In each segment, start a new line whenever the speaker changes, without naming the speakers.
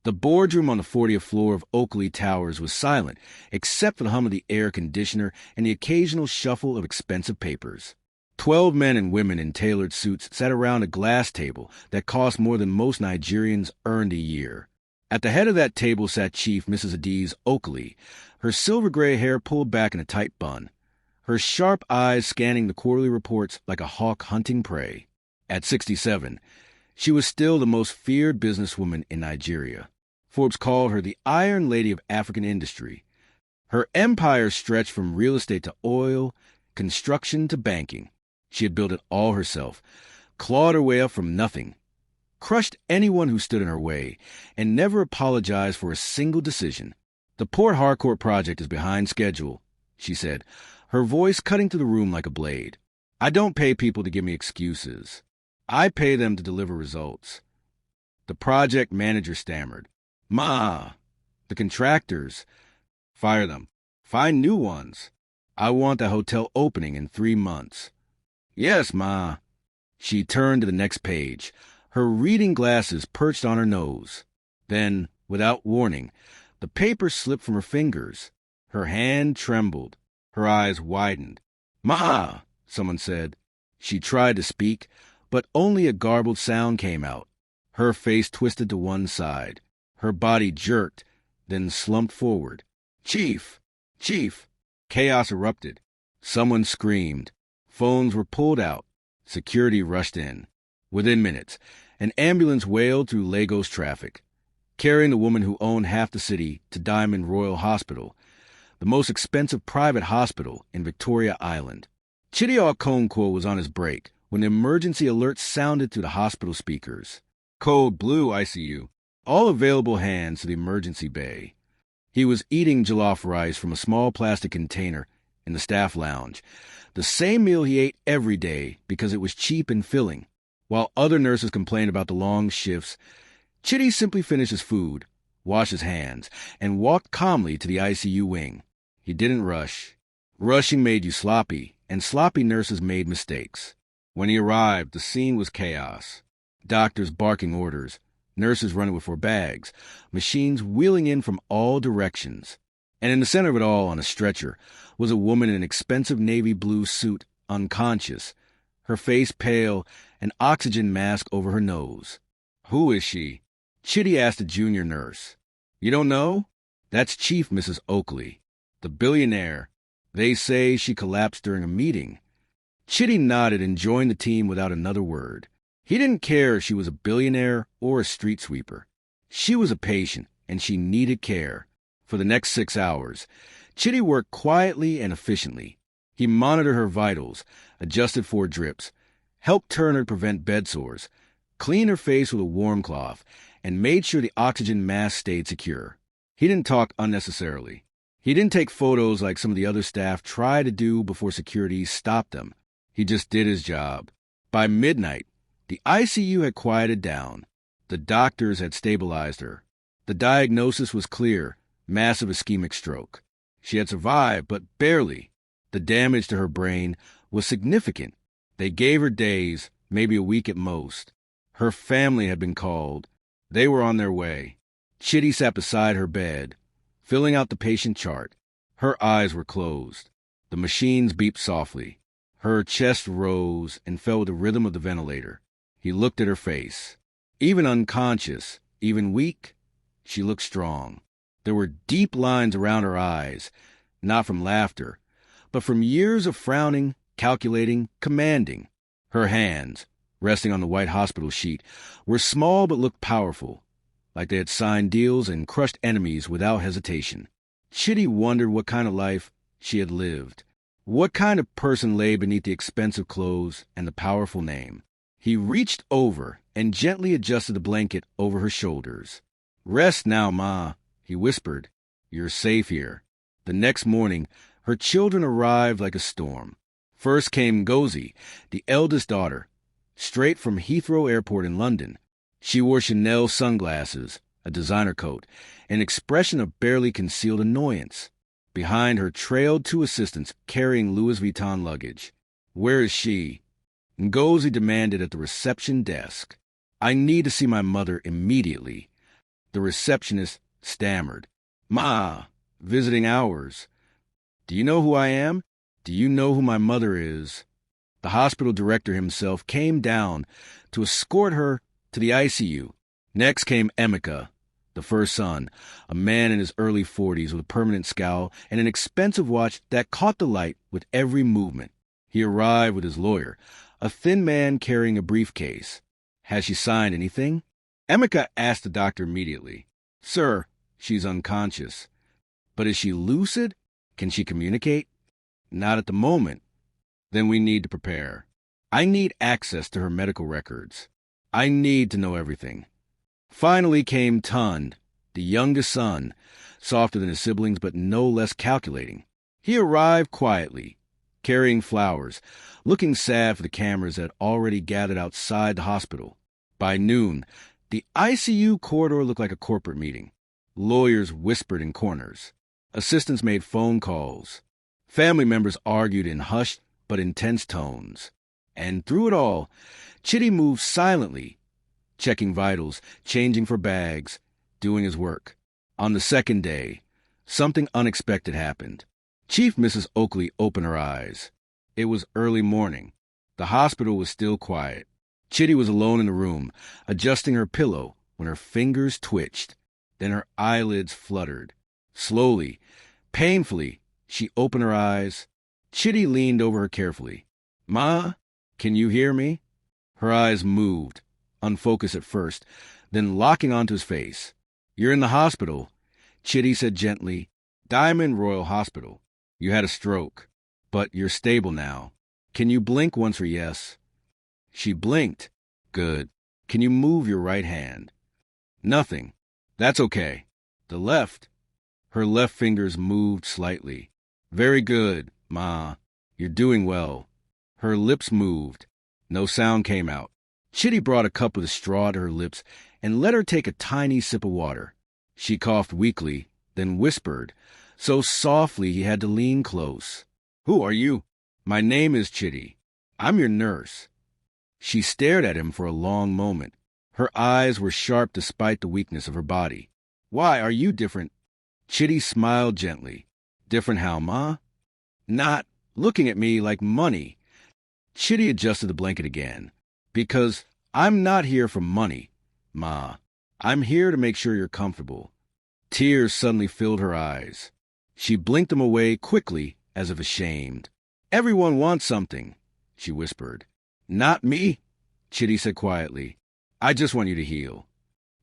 The boardroom on the 40th floor of Oakley Towers was silent, except for the hum of the air conditioner and the occasional shuffle of expensive papers. 12 men and women in tailored suits sat around a glass table that cost more than most Nigerians earned a year. At the head of that table sat Chief Mrs. Adiz Oakley, her silver-gray hair pulled back in a tight bun, her sharp eyes scanning the quarterly reports like a hawk hunting prey. At 67, she was still the most feared businesswoman in Nigeria. Forbes called her the Iron Lady of African industry. Her empire stretched from real estate to oil, construction to banking. She had built it all herself, clawed her way up from nothing, crushed anyone who stood in her way, and never apologized for a single decision. "The Port Harcourt project is behind schedule," she said, her voice cutting through the room like a blade. "I don't pay people to give me excuses. I pay them to deliver results." The project manager stammered. "Ma, the contractors, fire them. Find new ones. I want the hotel opening in 3 months. "Yes, Ma." She turned to the next page, her reading glasses perched on her nose. Then, without warning, the paper slipped from her fingers. Her hand trembled. Her eyes widened. "Ma," someone said. She tried to speak, but only a garbled sound came out. Her face twisted to one side. Her body jerked, then slumped forward. "Chief! Chief!" Chaos erupted. Someone screamed. Phones were pulled out. Security rushed in. Within minutes, an ambulance wailed through Lagos traffic, carrying the woman who owned half the city to Diamond Royal Hospital, the most expensive private hospital in Victoria Island. Chidi Okonkwo was on his break when the emergency alert sounded through the hospital speakers. "Code Blue ICU. All available hands to the emergency bay." He was eating jollof rice from a small plastic container in the staff lounge, the same meal he ate every day because it was cheap and filling. While other nurses complained about the long shifts, Chidi simply finished his food, washed his hands, and walked calmly to the ICU wing. He didn't rush. Rushing made you sloppy, and sloppy nurses made mistakes. When he arrived, the scene was chaos. Doctors barking orders, nurses running with 4 bags, machines wheeling in from all directions. And in the center of it all, on a stretcher, was a woman in an expensive navy blue suit, unconscious, her face pale, an oxygen mask over her nose. "Who is she?" Chidi asked a junior nurse. "You don't know? That's Chief Mrs. Oakley, the billionaire. They say she collapsed during a meeting." Chidi nodded and joined the team without another word. He didn't care if she was a billionaire or a street sweeper. She was a patient, and she needed care. For the next 6 hours, Chidi worked quietly and efficiently. He monitored her vitals, adjusted 4 drips, helped turn her to prevent bed sores, cleaned her face with a warm cloth, and made sure the oxygen mask stayed secure. He didn't talk unnecessarily. He didn't take photos like some of the other staff tried to do before security stopped them. He just did his job. By midnight, the ICU had quieted down. The doctors had stabilized her. The diagnosis was clear: massive ischemic stroke. She had survived, but barely. The damage to her brain was significant. They gave her days, maybe a week at most. Her family had been called. They were on their way. Chidi sat beside her bed, filling out the patient chart. Her eyes were closed. The machines beeped softly. Her chest rose and fell with the rhythm of the ventilator. He looked at her face. Even unconscious, even weak, she looked strong. There were deep lines around her eyes, not from laughter, but from years of frowning, calculating, commanding. Her hands, resting on the white hospital sheet, were small but looked powerful, like they had signed deals and crushed enemies without hesitation. Chidi wondered what kind of life she had lived, what kind of person lay beneath the expensive clothes and the powerful name. He reached over and gently adjusted the blanket over her shoulders. "Rest now, Ma," he whispered. "You're safe here." The next morning, her children arrived like a storm. First came Ngozi, the eldest daughter, straight from Heathrow Airport in London. She wore Chanel sunglasses, a designer coat, an expression of barely concealed annoyance. Behind her trailed 2 assistants carrying Louis Vuitton luggage. "Where is she?" Ngozi demanded at the reception desk. "I need to see my mother immediately." The receptionist stammered. "Ma, visiting hours. Do you know who I am? Do you know who my mother is?" The hospital director himself came down to escort her to the ICU. Next came Emeka, the first son, a man in his early 40s with a permanent scowl and an expensive watch that caught the light with every movement. He arrived with his lawyer, a thin man carrying a briefcase. "Has she signed anything?" Emeka asked the doctor immediately. "Sir, she's unconscious." "But is she lucid? Can she communicate?" "Not at the moment." "Then we need to prepare. I need access to her medical records. I need to know everything." Finally came Tund, the youngest son, softer than his siblings but no less calculating. He arrived quietly, carrying flowers, looking sad for the cameras that had already gathered outside the hospital. By noon, the ICU corridor looked like a corporate meeting. Lawyers whispered in corners. Assistants made phone calls. Family members argued in hushed but intense tones. And through it all, Chitty moved silently, checking vitals, changing for bags, doing his work. On the second day, something unexpected happened. Chief Mrs. Oakley opened her eyes. It was early morning. The hospital was still quiet. Chitty was alone in the room, adjusting her pillow when her fingers twitched. Then her eyelids fluttered. Slowly, painfully, she opened her eyes. Chitty leaned over her carefully. "Ma, can you hear me?" Her eyes moved, unfocused at first, then locking onto his face. "You're in the hospital," Chitty said gently. "Diamond Royal Hospital. You had a stroke, but you're stable now. Can you blink once for yes?" She blinked. "Good. Can you move your right hand?" "Nothing." "That's okay." "The left." Her left fingers moved slightly. "Very good, Ma. You're doing well." Her lips moved. No sound came out. Chitty brought a cup with a straw to her lips and let her take a tiny sip of water. She coughed weakly, then whispered, so softly he had to lean close. "Who are you?" "My name is Chitty. I'm your nurse." She stared at him for a long moment. Her eyes were sharp despite the weakness of her body. "Why are you different?" Chitty smiled gently. "Different how, Ma?" "Not looking at me like money." Chitty adjusted the blanket again. "Because I'm not here for money, Ma. I'm here to make sure you're comfortable." Tears suddenly filled her eyes. She blinked them away quickly, as if ashamed. "Everyone wants something," she whispered. "Not me," Chitty said quietly. "I just want you to heal."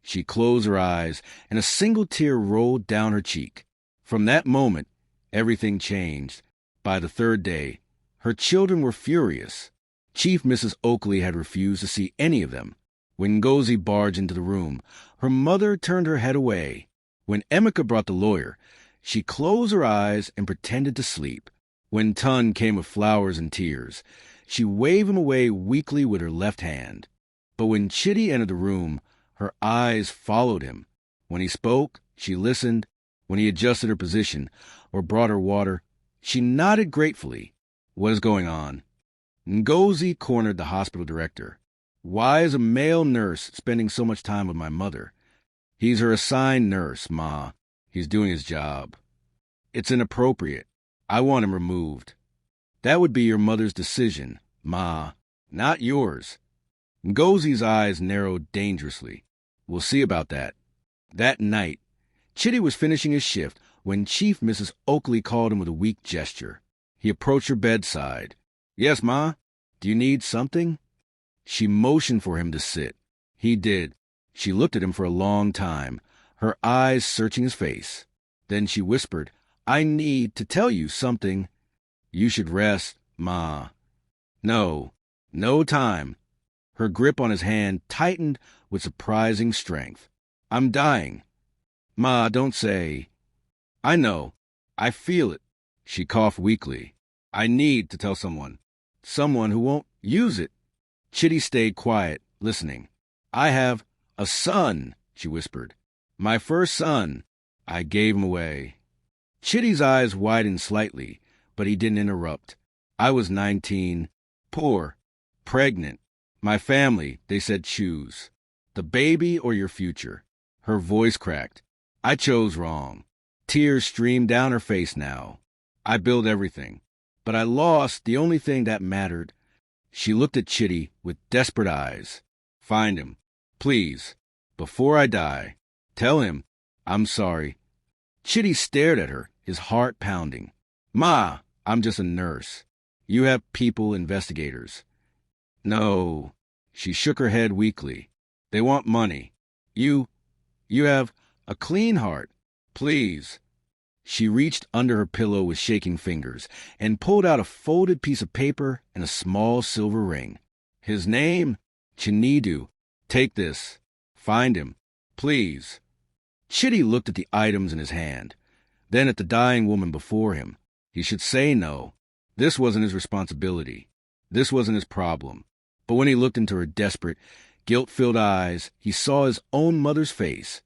She closed her eyes, and a single tear rolled down her cheek. From that moment, everything changed. By the third day, her children were furious. Chief Mrs. Oakley had refused to see any of them. When Ngozi barged into the room, her mother turned her head away. When Emeka brought the lawyer, she closed her eyes and pretended to sleep. When Tun came with flowers and tears, she waved him away weakly with her left hand. But when Chitty entered the room, her eyes followed him. When he spoke, she listened. When he adjusted her position or brought her water, she nodded gratefully. "What is going on?" Ngozi cornered the hospital director. "Why is a male nurse spending so much time with my mother?" "He's her assigned nurse, Ma. He's doing his job." "It's inappropriate. I want him removed." "That would be your mother's decision, Ma, not yours." Ngozi's eyes narrowed dangerously. "We'll see about that." That night, Chitty was finishing his shift when Chief Mrs. Oakley called him with a weak gesture. He approached her bedside. "Yes, Ma? Do you need something?" She motioned for him to sit. He did. She looked at him for a long time, her eyes searching his face. Then she whispered, "I need to tell you something." "You should rest, Ma." "No time." Her grip on his hand tightened with surprising strength. "I'm dying." "Ma, don't say." "I know. I feel it." She coughed weakly. "I need to tell someone. Someone who won't use it." Chitty stayed quiet, listening. "I have a son," she whispered. "My first son. I gave him away." Chitty's eyes widened slightly, but he didn't interrupt. "I was 19, poor, pregnant. My family, they said choose. The baby or your future." Her voice cracked. I chose wrong. Tears streamed down her face now. I built everything. But I lost the only thing that mattered. She looked at Chitty with desperate eyes. Find him. Please. Before I die. Tell him. I'm sorry. Chitty stared at her, his heart pounding. Ma, I'm just a nurse. You have people, investigators. No. She shook her head weakly. They want money. You have a clean heart. Please. She reached under her pillow with shaking fingers and pulled out a folded piece of paper and a small silver ring. His name? Chinedu. Take this. Find him. Please. Chitty looked at the items in his hand, then at the dying woman before him. He should say no. This wasn't his responsibility. This wasn't his problem. But when he looked into her desperate, guilt-filled eyes, he saw his own mother's face,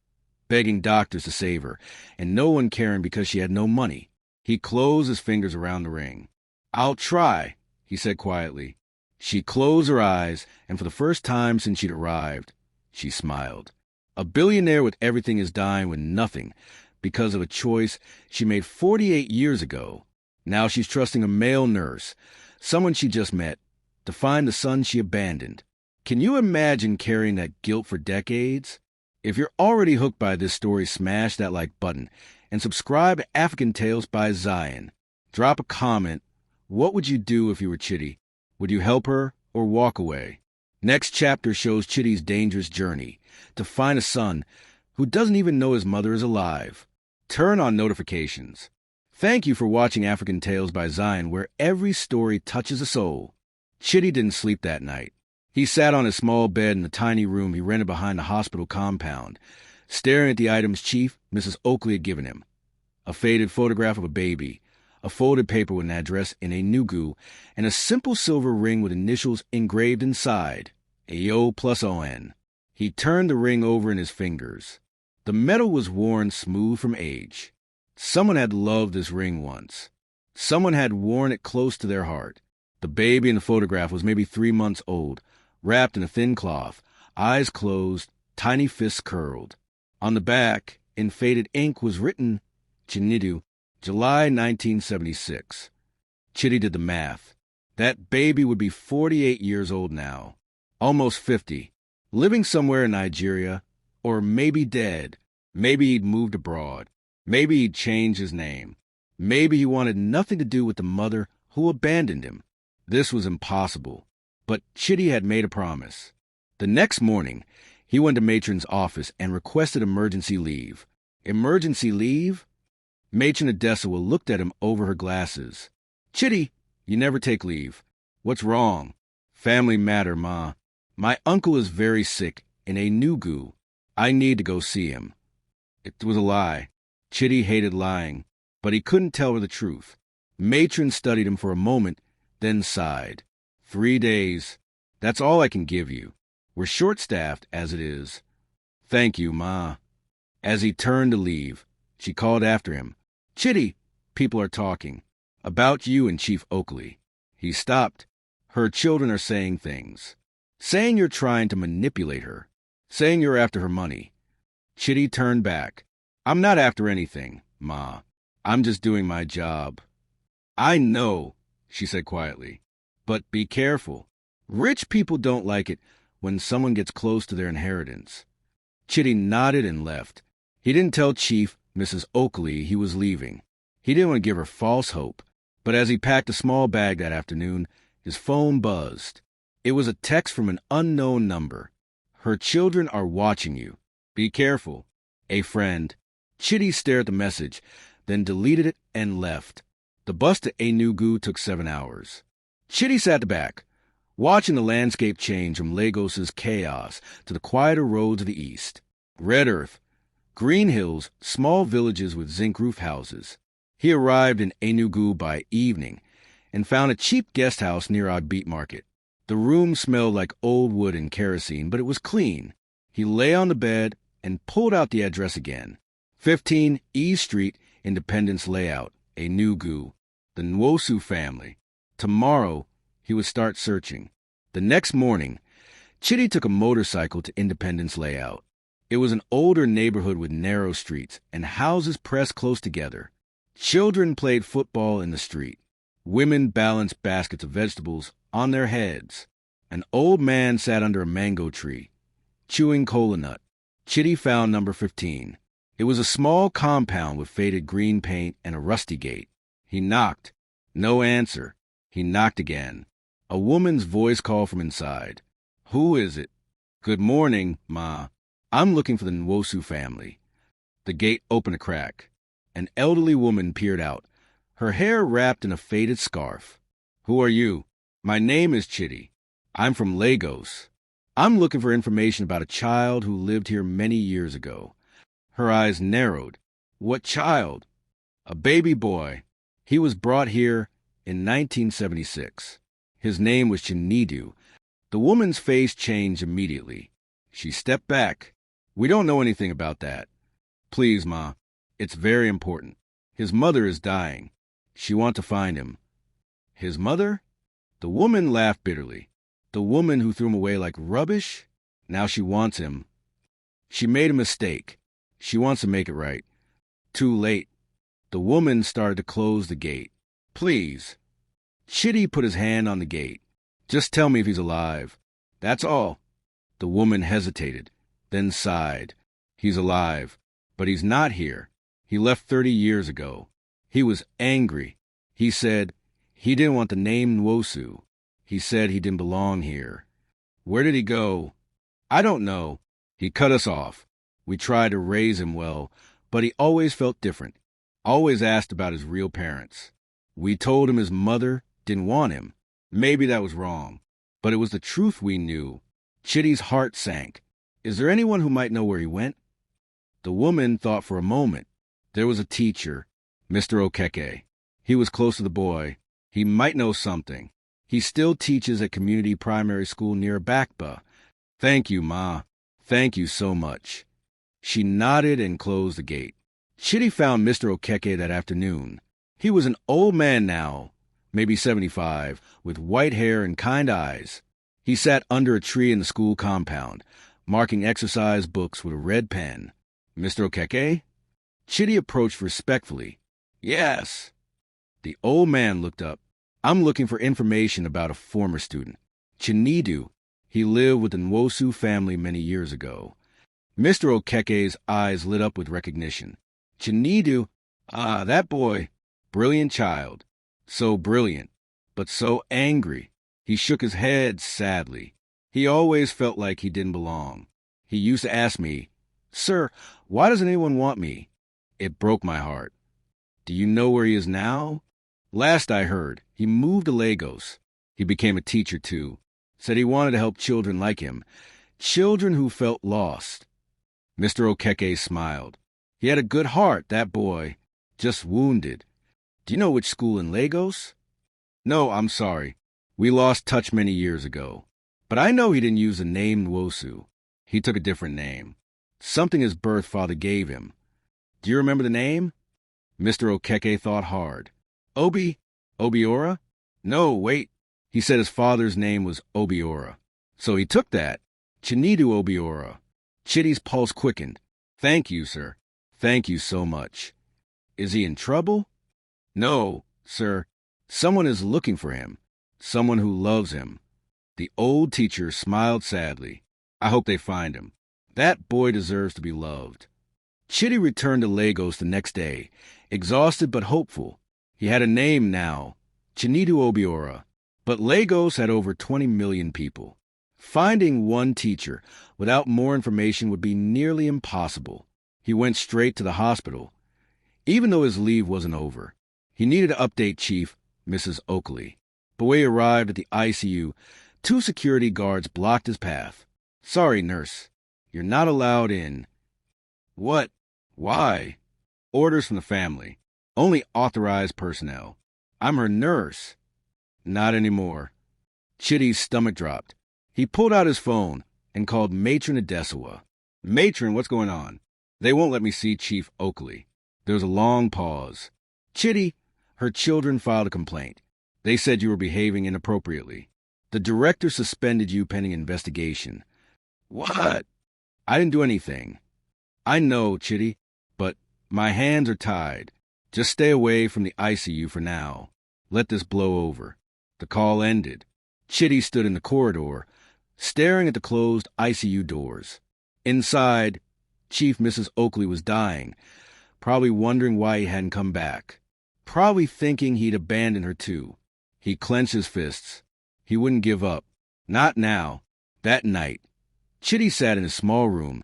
begging doctors to save her, and no one caring because she had no money. He closed his fingers around the ring. I'll try, he said quietly. She closed her eyes, and for the first time since she'd arrived, she smiled. A billionaire with everything is dying with nothing because of a choice she made 48 years ago. Now she's trusting a male nurse, someone she just met, to find the son she abandoned. Can you imagine carrying that guilt for decades? If you're already hooked by this story, smash that like button and subscribe to AfricanTales by Zion. Drop a comment. What would you do if you were Chitty? Would you help her or walk away? Next chapter shows Chitty's dangerous journey to find a son who doesn't even know his mother is alive. Turn on notifications. Thank you for watching African Tales by Zion, where every story touches a soul. Chitty didn't sleep that night. He sat on his small bed in the tiny room he rented behind the hospital compound, staring at the items Chief Mrs. Oakley had given him. A faded photograph of a baby, a folded paper with an address in Enugu, and a simple silver ring with initials engraved inside, AO plus ON. He turned the ring over in his fingers. The metal was worn smooth from age. Someone had loved this ring once. Someone had worn it close to their heart. The baby in the photograph was maybe 3 months old, wrapped in a thin cloth, eyes closed, tiny fists curled. On the back, in faded ink, was written, Chinedu, July 1976. Chitty did the math. That baby would be 48 years old now, almost 50, living somewhere in Nigeria, or maybe dead. Maybe he'd moved abroad. Maybe he'd changed his name. Maybe he wanted nothing to do with the mother who abandoned him. This was impossible, but Chitty had made a promise. The next morning, he went to Matron's office and requested emergency leave. Emergency leave? Matron Adesawa looked at him over her glasses. Chitty, you never take leave. What's wrong? Family matter, Ma. My uncle is very sick in Enugu. I need to go see him. It was a lie. Chitty hated lying, but he couldn't tell her the truth. Matron studied him for a moment, then sighed. 3 days. That's all I can give you. We're short-staffed as it is. Thank you, Ma. As he turned to leave, she called after him. Chitty, people are talking. About you and Chief Oakley. He stopped. Her children are saying things. Saying you're trying to manipulate her. Saying you're after her money. Chitty turned back. I'm not after anything, Ma. I'm just doing my job. I know, she said quietly. But be careful. Rich people don't like it when someone gets close to their inheritance. Chitty nodded and left. He didn't tell Chief Mrs. Oakley he was leaving. He didn't want to give her false hope. But as he packed a small bag that afternoon, his phone buzzed. It was a text from an unknown number. Her children are watching you. Be careful. A friend. Chitty stared at the message, then deleted it and left. The bus to Enugu took 7 hours. Chitty sat back, watching the landscape change from Lagos's chaos to the quieter roads of the east. Red earth, green hills, small villages with zinc roof houses. He arrived in Enugu by evening and found a cheap guest house near our beet market. The room smelled like old wood and kerosene, but it was clean. He lay on the bed and pulled out the address again. 15 East Street, Independence Layout, Enugu. The Nwosu family. Tomorrow, he would start searching. The next morning, Chitty took a motorcycle to Independence Layout. It was an older neighborhood with narrow streets and houses pressed close together. Children played football in the street. Women balanced baskets of vegetables on their heads. An old man sat under a mango tree, chewing cola nut. Chitty found number 15. It was a small compound with faded green paint and a rusty gate. He knocked. No answer. He knocked again. A woman's voice called from inside. "Who is it?" "Good morning, Ma. I'm looking for the Nwosu family." The gate opened a crack. An elderly woman peered out, her hair wrapped in a faded scarf. "Who are you?" "My name is Chitty. I'm from Lagos. I'm looking for information about a child who lived here many years ago." Her eyes narrowed. "What child?" "A baby boy. He was brought here in 1976. His name was Chinedu." The woman's face changed immediately. She stepped back. "We don't know anything about that." "Please, Ma. It's very important. His mother is dying. She wants to find him." "His mother?" The woman laughed bitterly. "The woman who threw him away like rubbish? Now she wants him. She made a mistake. She wants to make it right. Too late." The woman started to close the gate. "Please." Chitty put his hand on the gate. "Just tell me if he's alive. That's all." The woman hesitated, then sighed. "He's alive, but he's not here. He left 30 years ago. He was angry. He said he didn't want the name Nwosu. He said he didn't belong here." "Where did he go?" "I don't know. He cut us off. We tried to raise him well, but he always felt different. Always asked about his real parents. We told him his mother didn't want him. Maybe that was wrong, but it was the truth we knew." Chitty's heart sank. "Is there anyone who might know where he went?" The woman thought for a moment. There was a teacher, Mr. Okeke. He was close to the boy. He might know something. He still teaches at community primary school near Bakba. "Thank you, Ma. Thank you so much." She nodded and closed the gate. Chitty found Mr. Okeke that afternoon. He was an old man now, maybe 75, with white hair and kind eyes. He sat under a tree in the school compound, marking exercise books with a red pen. "Mr. Okeke?" Chitty approached respectfully. "Yes." The old man looked up. "I'm looking for information about a former student. Chinedu. He lived with the Nwosu family many years ago." Mr. Okeke's eyes lit up with recognition. "Chinedu? Ah, that boy. Brilliant child. So brilliant, but so angry." He shook his head sadly. "He always felt like he didn't belong. He used to ask me, 'Sir, why doesn't anyone want me?' It broke my heart." "Do you know where he is now?" "Last I heard, he moved to Lagos. He became a teacher, too. Said he wanted to help children like him, children who felt lost." Mr. Okeke smiled. "He had a good heart, that boy. Just wounded. Do you know which school in Lagos?" "No, I'm sorry. We lost touch many years ago. But I know he didn't use the name Nwosu. He took a different name. Something his birth father gave him. Do you remember the name?" Mr. Okeke thought hard. Obiora? No, wait. He said his father's name was Obiora. So he took that. Chinedu Obiora. Chitty's pulse quickened. "Thank you, sir. Thank you so much." "Is he in trouble?" "No, sir. Someone is looking for him. Someone who loves him." The old teacher smiled sadly. "I hope they find him. That boy deserves to be loved." Chitty returned to Lagos the next day, exhausted but hopeful. He had a name now, Chinedu Obiora. But Lagos had over 20 million people. Finding one teacher without more information would be nearly impossible. He went straight to the hospital. Even though his leave wasn't over, he needed to update Chief Mrs. Oakley. But when he arrived at the ICU, 2 security guards blocked his path. "Sorry, nurse. You're not allowed in." "What? Why?" "Orders from the family. Only authorized personnel. I'm her nurse." "Not anymore." Chitty's stomach dropped. He pulled out his phone and called Matron Adesawa. "Matron, what's going on?" "They won't let me see Chief Oakley." There was a long pause. "Chitty, her children filed a complaint. They said you were behaving inappropriately. The director suspended you pending investigation." "What?" I didn't do anything. I know, Chitty, but my hands are tied. Just stay away from the ICU for now. Let this blow over. The call ended. Chitty stood in the corridor, staring at the closed ICU doors. Inside, Chief Mrs. Oakley was dying, probably wondering why he hadn't come back. Probably thinking he'd abandoned her too. He clenched his fists. He wouldn't give up. Not now. That night, Chitty sat in his small room,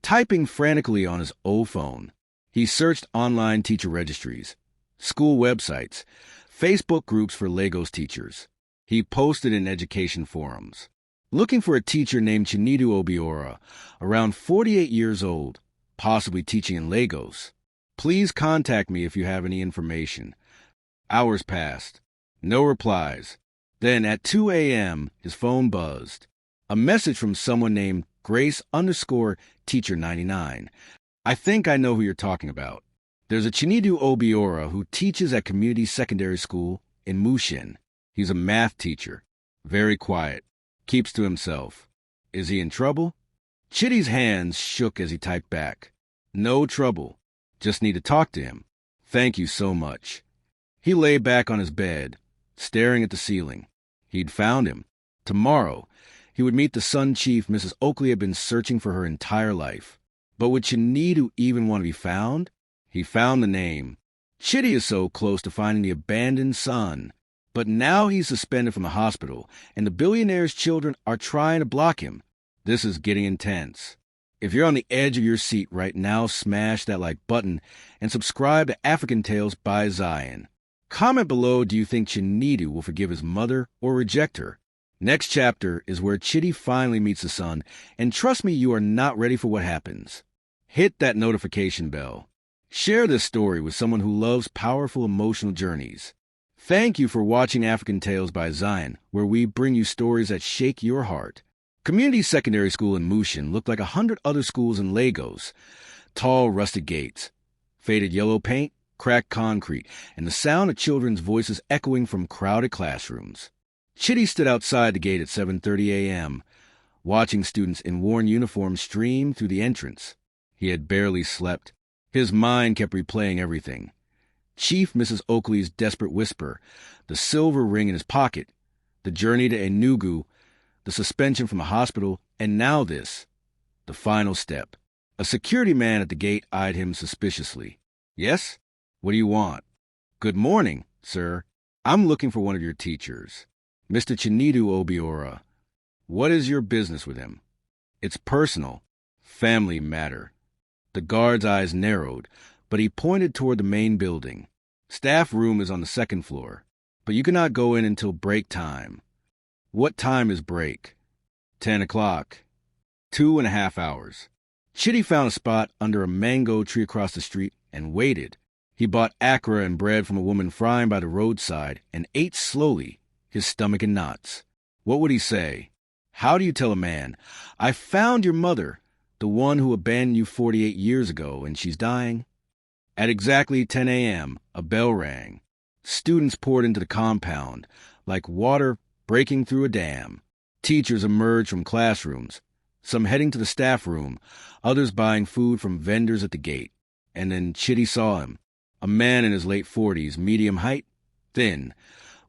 typing frantically on his old phone. He searched online teacher registries, school websites, Facebook groups for Lagos teachers. He posted in education forums, looking for a teacher named Chinedu Obiora, around 48 years old, possibly teaching in Lagos. Please contact me if you have any information. Hours passed. No replies. Then at 2 a.m., his phone buzzed. A message from someone named Grace_Teacher99. I think I know who you're talking about. There's a Chinedu Obiora who teaches at community secondary school in Mushin. He's a math teacher. Very quiet. Keeps to himself. Is he in trouble? Chitty's hands shook as he typed back. No trouble. Just need to talk to him. Thank you so much. He lay back on his bed, staring at the ceiling. He'd found him. Tomorrow, he would meet the Sun Chief Mrs. Oakley had been searching for her entire life. But would Chinedu even want to be found? He found the name. Chitty is so close to finding the abandoned son. But now he's suspended from the hospital, and the billionaire's children are trying to block him. This is getting intense. If you're on the edge of your seat right now, smash that like button and subscribe to AfricanTales by Zion. Comment below, do you think Chinedu will forgive his mother or reject her? Next chapter is where Chitty finally meets the son, and trust me, you are not ready for what happens. Hit that notification bell. Share this story with someone who loves powerful emotional journeys. Thank you for watching AfricanTales by Zion, where we bring you stories that shake your heart. Community secondary school in Mushin looked like 100 other schools in Lagos. Tall, rusted gates, faded yellow paint, cracked concrete, and the sound of children's voices echoing from crowded classrooms. Chitty stood outside the gate at 7:30 a.m., watching students in worn uniforms stream through the entrance. He had barely slept. His mind kept replaying everything. Chief Mrs. Oakley's desperate whisper, the silver ring in his pocket, the journey to Enugu, the suspension from the hospital, and now this, the final step. A security man at the gate eyed him suspiciously. Yes? What do you want? Good morning, sir. I'm looking for one of your teachers. Mr. Chinedu Obiora. What is your business with him? It's personal. Family matter. The guard's eyes narrowed, but he pointed toward the main building. Staff room is on the second floor, but you cannot go in until break time. What time is break? 10 o'clock. 2.5 hours. Chitty found a spot under a mango tree across the street and waited. He bought akra and bread from a woman frying by the roadside and ate slowly, his stomach in knots. What would he say? How do you tell a man, I found your mother, the one who abandoned you 48 years ago, and she's dying? At exactly 10 a.m., a bell rang. Students poured into the compound, like water breaking through a dam. Teachers emerged from classrooms, some heading to the staff room, others buying food from vendors at the gate. And then Chitty saw him, a man in his late 40s, medium height, thin,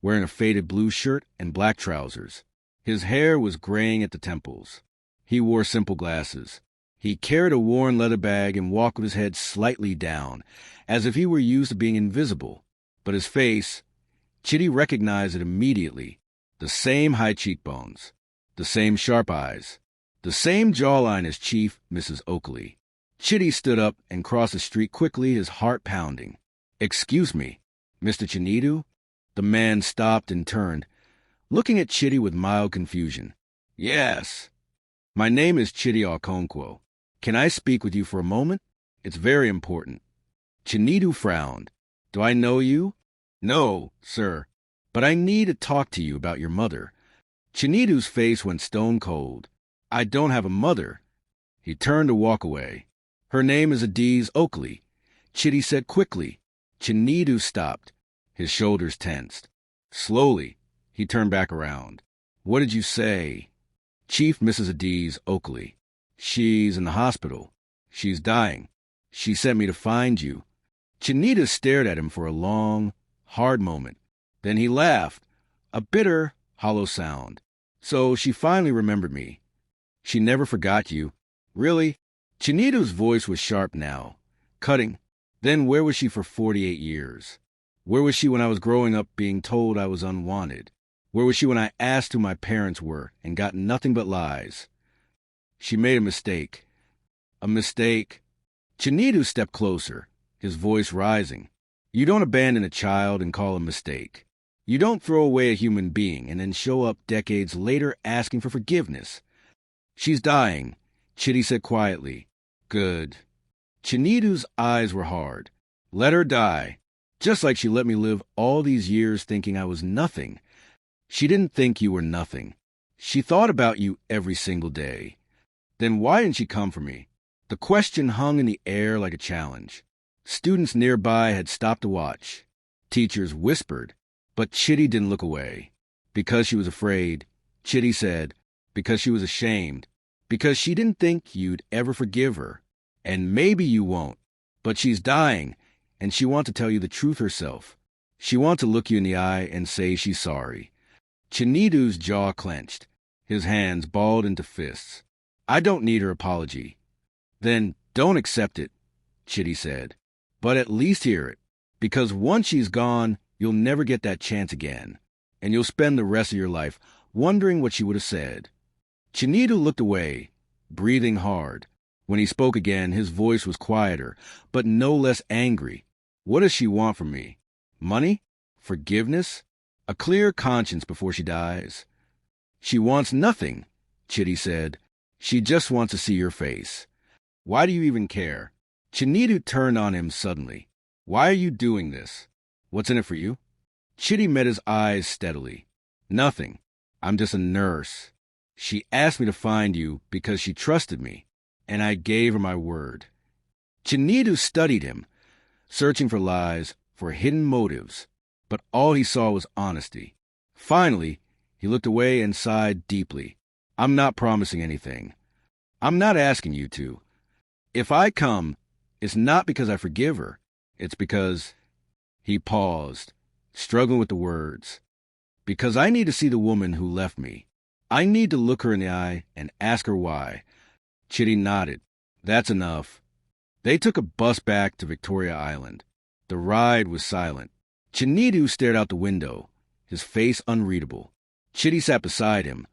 wearing a faded blue shirt and black trousers. His hair was graying at the temples. He wore simple glasses. He carried a worn leather bag and walked with his head slightly down, as if he were used to being invisible. But his face, Chitty recognized it immediately. The same high cheekbones, the same sharp eyes, the same jawline as Chief Mrs. Oakley. Chitty stood up and crossed the street quickly, his heart pounding. Excuse me, Mr. Chinedu? The man stopped and turned, looking at Chitty with mild confusion. Yes. My name is Chitty Okonkwo. Can I speak with you for a moment? It's very important. Chinedu frowned. Do I know you? No, sir. But I need to talk to you about your mother. Chinedu's face went stone cold. I don't have a mother. He turned to walk away. Her name is Adiz Oakley, Chitty said quickly. Chinedu stopped. His shoulders tensed. Slowly, he turned back around. What did you say? Chief Mrs. Adiz Oakley. She's in the hospital. She's dying. She sent me to find you. Chinita stared at him for a long, hard moment. Then he laughed, a bitter, hollow sound. So she finally remembered me. She never forgot you. Really? Chinita's voice was sharp now, cutting. Then where was she for 48 years? Where was she when I was growing up being told I was unwanted? Where was she when I asked who my parents were and got nothing but lies? She made a mistake. A mistake. Chinita stepped closer, his voice rising. You don't abandon a child and call a mistake. You don't throw away a human being and then show up decades later asking for forgiveness. She's dying, Chitty said quietly. Good. Chinita's eyes were hard. Let her die. Just like she let me live all these years thinking I was nothing. She didn't think you were nothing. She thought about you every single day. Then why didn't she come for me? The question hung in the air like a challenge. Students nearby had stopped to watch. Teachers whispered, but Chitty didn't look away. Because she was afraid, Chitty said, because she was ashamed, because she didn't think you'd ever forgive her. And maybe you won't, but she's dying, and she wants to tell you the truth herself. She wants to look you in the eye and say she's sorry. Chinita's jaw clenched, his hands balled into fists. I don't need her apology. Then don't accept it, Chitty said. But at least hear it, because once she's gone, you'll never get that chance again, and you'll spend the rest of your life wondering what she would have said. Chinita looked away, breathing hard. When he spoke again, his voice was quieter, but no less angry. What does she want from me? Money? Forgiveness? A clear conscience before she dies? She wants nothing, Chitty said. She just wants to see your face. Why do you even care? Chinita turned on him suddenly. Why are you doing this? What's in it for you? Chitty met his eyes steadily. Nothing. I'm just a nurse. She asked me to find you because she trusted me, and I gave her my word. Chinita studied him, searching for lies, for hidden motives, but all he saw was honesty. Finally, he looked away and sighed deeply. I'm not promising anything. I'm not asking you to. If I come, it's not because I forgive her. It's because... He paused, struggling with the words. Because I need to see the woman who left me. I need to look her in the eye and ask her why. Chitty nodded. That's enough. They took a bus back to Victoria Island. The ride was silent. Chinita stared out the window, his face unreadable. Chitty sat beside him,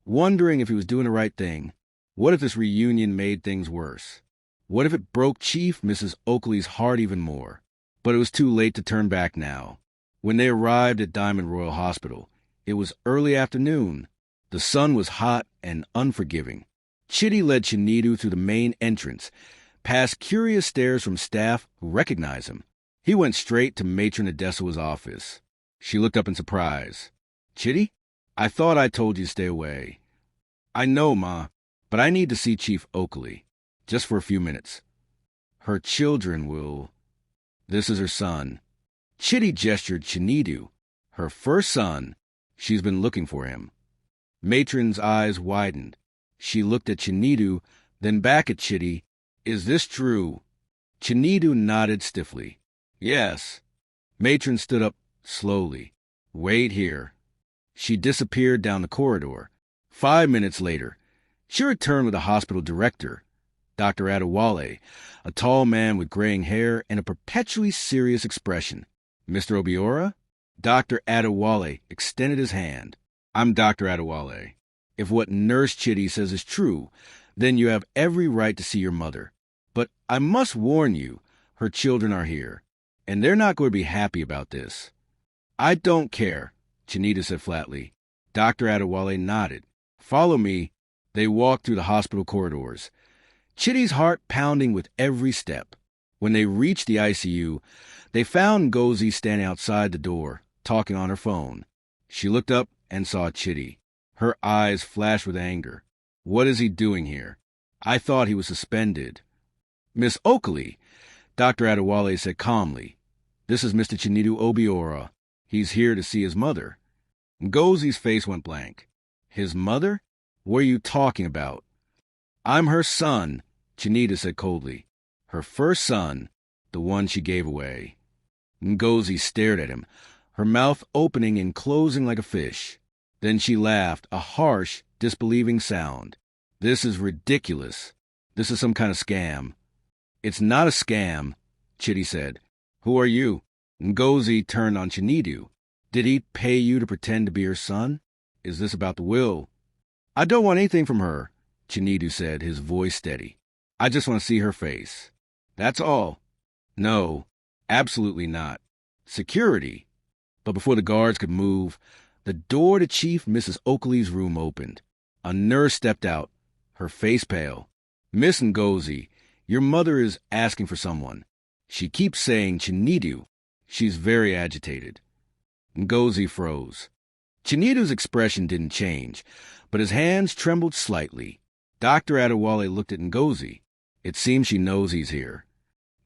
wondering if he was doing the right thing. What if this reunion made things worse? What if it broke Chief Mrs. Oakley's heart even more? But it was too late to turn back now. When they arrived at Diamond Royal Hospital, it was early afternoon. The sun was hot and unforgiving. Chitty led Chinita through the main entrance, past curious stares from staff who recognized him. He went straight to Matron Adesawa's office. She looked up in surprise. Chitty? I thought I told you to stay away. I know, Ma, but I need to see Chief Oakley, just for a few minutes. Her children will... This is her son. Chitty gestured Chinita, her first son. She's been looking for him. Matron's eyes widened. She looked at Chinita, then back at Chitty. Is this true? Chinita nodded stiffly. Yes. Matron stood up slowly. Wait here. She disappeared down the corridor. 5 minutes later, she returned with the hospital director, Dr. Adewale, a tall man with graying hair and a perpetually serious expression. Mr. Obiora? Dr. Adewale extended his hand. I'm Dr. Adewale. If what Nurse Chitty says is true, then you have every right to see your mother. But I must warn you, her children are here, and they're not going to be happy about this. I don't care, Chinita said flatly. Dr. Adewale nodded. Follow me. They walked through the hospital corridors, Chitty's heart pounding with every step. When they reached the ICU, they found Ngozi standing outside the door, talking on her phone. She looked up and saw Chitty. Her eyes flashed with anger. What is he doing here? I thought he was suspended. Miss Oakley, Dr. Adewale said calmly. This is Mr. Chinita Obiora. He's here to see his mother. Ngozi's face went blank. His mother? What are you talking about? I'm her son, Chinita said coldly. Her first son, the one she gave away. Ngozi stared at him, her mouth opening and closing like a fish. Then she laughed, a harsh, disbelieving sound. This is ridiculous. This is some kind of scam. It's not a scam, Chitty said. Who are you? Ngozi turned on Chinidu. Did he pay you to pretend to be her son? Is this about the will? I don't want anything from her, Chinidu said, his voice steady. I just want to see her face. That's all. No, absolutely not. Security. But before the guards could move, the door to Chief Mrs. Oakley's room opened. A nurse stepped out, her face pale. Miss Ngozi, your mother is asking for someone. She keeps saying Chinidu. She's very agitated. Ngozi froze. Chinidu's expression didn't change, but his hands trembled slightly. Dr. Adewale looked at Ngozi. It seems she knows he's here.